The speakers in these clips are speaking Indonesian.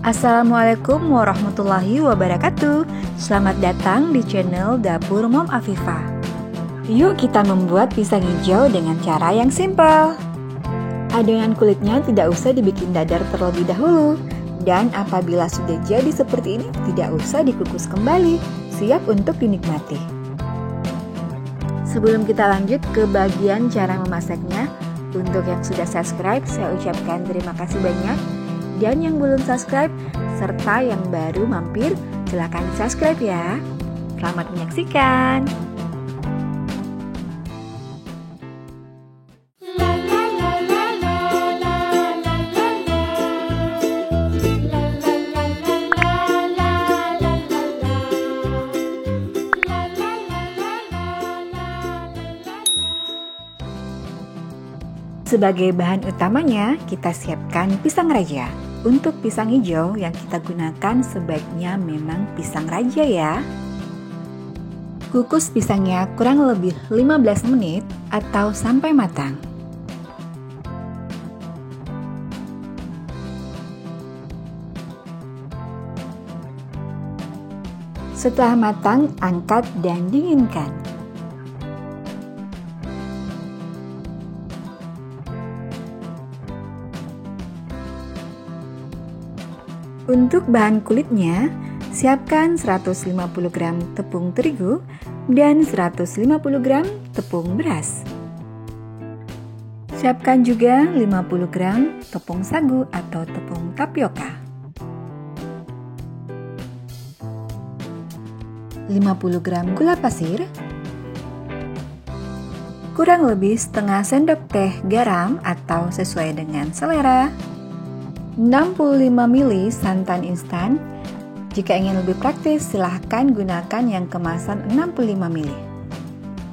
Assalamualaikum warahmatullahi wabarakatuh. Selamat datang di channel Dapur Mom Afifah. Yuk kita membuat pisang hijau dengan cara yang simpel. Adonan kulitnya tidak usah dibikin dadar terlebih dahulu. Dan apabila sudah jadi seperti ini, tidak usah dikukus kembali. Siap untuk dinikmati. Sebelum kita lanjut ke bagian cara memasaknya, untuk yang sudah subscribe, saya ucapkan terima kasih banyak. Dan yang belum subscribe, serta yang baru mampir, silakan subscribe ya. Selamat menyaksikan. Sebagai bahan utamanya, kita siapkan pisang raja. Untuk pisang hijau yang kita gunakan sebaiknya memang pisang raja ya. Kukus pisangnya kurang lebih 15 menit atau sampai matang. Setelah matang, angkat dan dinginkan. Untuk bahan kulitnya, siapkan 150 gram tepung terigu dan 150 gram tepung beras. Siapkan juga 50 gram tepung sagu atau tepung tapioka. 50 gram gula pasir. Kurang lebih setengah sendok teh garam atau sesuai dengan selera. 65 ml santan instan. Jika ingin lebih praktis, silahkan gunakan yang kemasan 65 ml.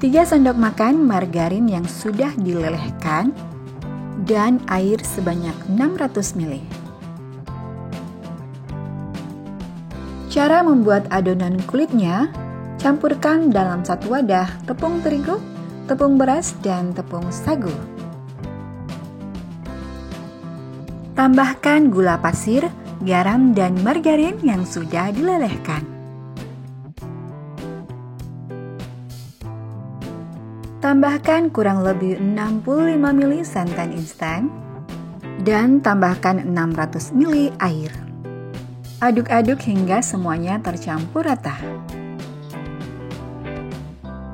3 sendok makan margarin yang sudah dilelehkan dan air sebanyak 600 ml. Cara membuat adonan kulitnya, campurkan dalam satu wadah tepung terigu, tepung beras, dan tepung sagu. Tambahkan gula pasir, garam, dan margarin yang sudah dilelehkan. Tambahkan kurang lebih 65 ml santan instan dan tambahkan 600 ml air. Aduk-aduk hingga semuanya tercampur rata.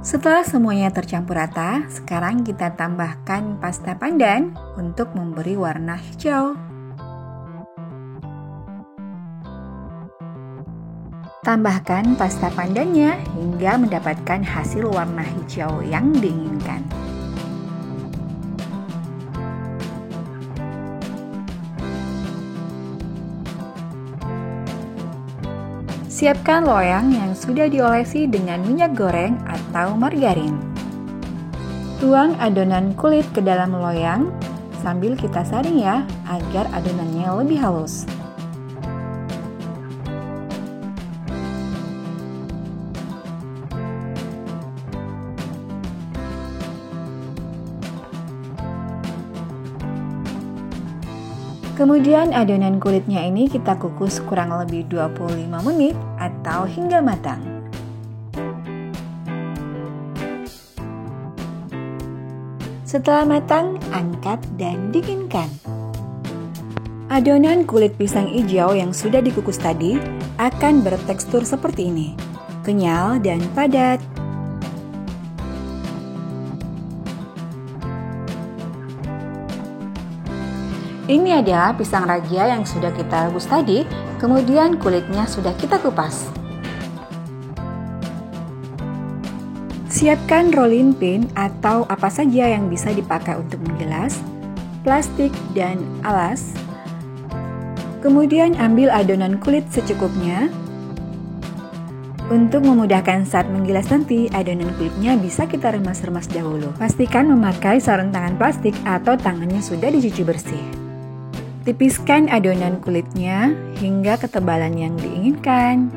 Setelah semuanya tercampur rata, sekarang kita tambahkan pasta pandan untuk memberi warna hijau. Tambahkan pasta pandannya hingga mendapatkan hasil warna hijau yang diinginkan. Siapkan loyang yang sudah diolesi dengan minyak goreng atau margarin. Tuang adonan kulit ke dalam loyang sambil kita saring ya, agar adonannya lebih halus. Kemudian adonan kulitnya ini kita kukus kurang lebih 25 menit atau hingga matang. Setelah matang, angkat dan dinginkan. Adonan kulit pisang hijau yang sudah dikukus tadi akan bertekstur seperti ini, kenyal dan padat. Ini adalah pisang raja yang sudah kita rebus tadi, kemudian kulitnya sudah kita kupas. Siapkan rolling pin atau apa saja yang bisa dipakai untuk menggilas, plastik dan alas. Kemudian ambil adonan kulit secukupnya. Untuk memudahkan saat menggilas nanti, adonan kulitnya bisa kita remas-remas dahulu. Pastikan memakai sarung tangan plastik atau tangannya sudah dicuci bersih. Tipiskan adonan kulitnya hingga ketebalan yang diinginkan.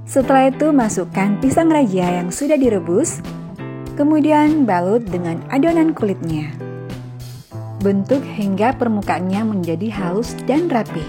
Setelah itu masukkan pisang raja yang sudah direbus, kemudian balut dengan adonan kulitnya. Bentuk hingga permukaannya menjadi halus dan rapi.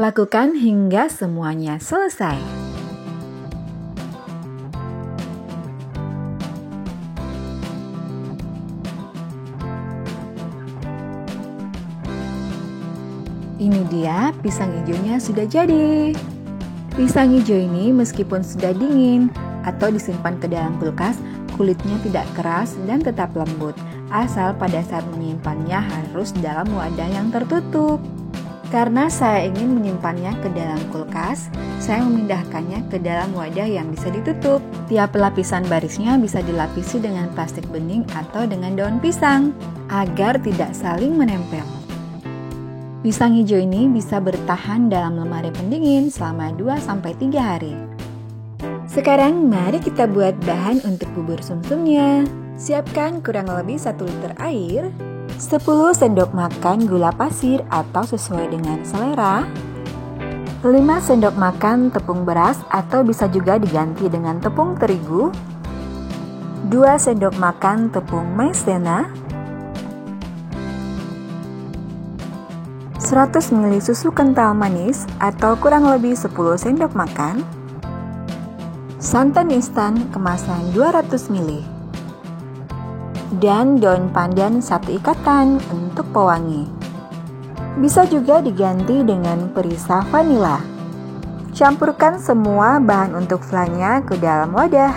Lakukan hingga semuanya selesai. Ini dia pisang hijaunya sudah jadi. Pisang hijau ini meskipun sudah dingin atau disimpan ke dalam kulkas, kulitnya tidak keras dan tetap lembut. Asal pada saat menyimpannya harus dalam wadah yang tertutup. Karena saya ingin menyimpannya ke dalam kulkas, saya memindahkannya ke dalam wadah yang bisa ditutup. Tiap lapisan barisnya bisa dilapisi dengan plastik bening atau dengan daun pisang, agar tidak saling menempel. Pisang hijau ini bisa bertahan dalam lemari pendingin selama 2-3 hari. Sekarang mari kita buat bahan untuk bubur sumsumnya. Siapkan kurang lebih 1 liter air, 10 sendok makan gula pasir atau sesuai dengan selera, 5 sendok makan tepung beras atau bisa juga diganti dengan tepung terigu, 2 sendok makan tepung maizena, 100 ml susu kental manis atau kurang lebih 10 sendok makan, santan instan kemasan 200 ml, dan daun pandan 1 ikatan untuk pewangi. Bisa juga diganti dengan perisa vanila. Campurkan semua bahan untuk flannya ke dalam wadah.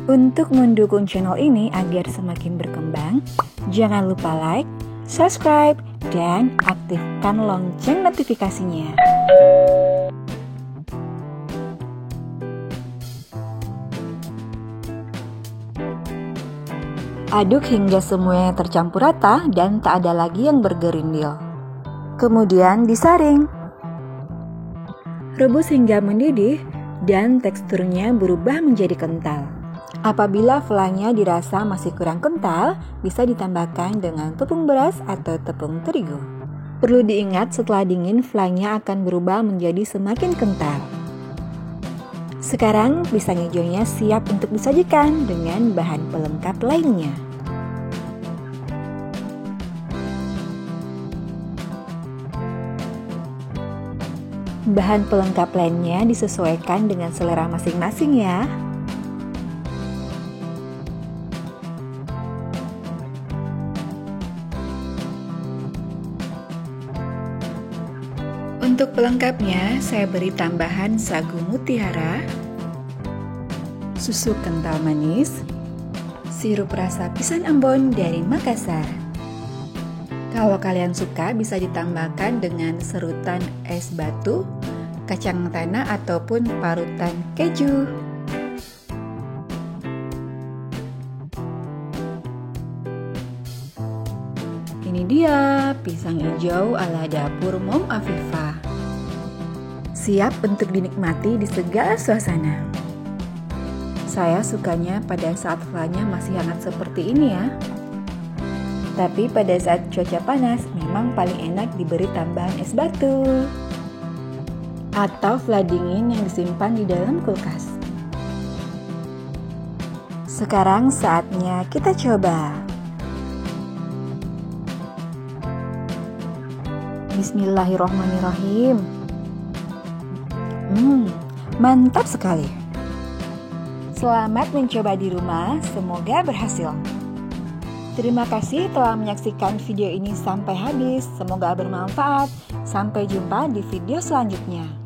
Untuk mendukung channel ini agar semakin berkembang, jangan lupa like, subscribe, dan aktifkan lonceng notifikasinya. Aduk hingga semuanya tercampur rata dan tak ada lagi yang bergerindil. Kemudian disaring. Rebus hingga mendidih dan teksturnya berubah menjadi kental. Apabila flannya dirasa masih kurang kental, bisa ditambahkan dengan tepung beras atau tepung terigu. Perlu diingat setelah dingin flannya akan berubah menjadi semakin kental. Sekarang pisang hijaunya siap untuk disajikan dengan bahan pelengkap lainnya. Bahan pelengkap lainnya disesuaikan dengan selera masing-masing ya. Untuk pelengkapnya, saya beri tambahan sagu mutiara, susu kental manis, sirup rasa pisang Ambon dari Makassar. Kalau kalian suka, bisa ditambahkan dengan serutan es batu, kacang tanah, ataupun parutan keju. Ini dia pisang hijau ala dapur Mom Afifah. Siap untuk dinikmati di segala suasana. Saya sukanya pada saat flannya masih hangat seperti ini ya. Tapi pada saat cuaca panas memang paling enak diberi tambahan es batu atau flan dingin yang disimpan di dalam kulkas. Sekarang saatnya kita coba. Bismillahirrohmanirrohim. Mantap sekali. Selamat mencoba di rumah, semoga berhasil. Terima kasih telah menyaksikan video ini sampai habis. Semoga bermanfaat. Sampai jumpa di video selanjutnya.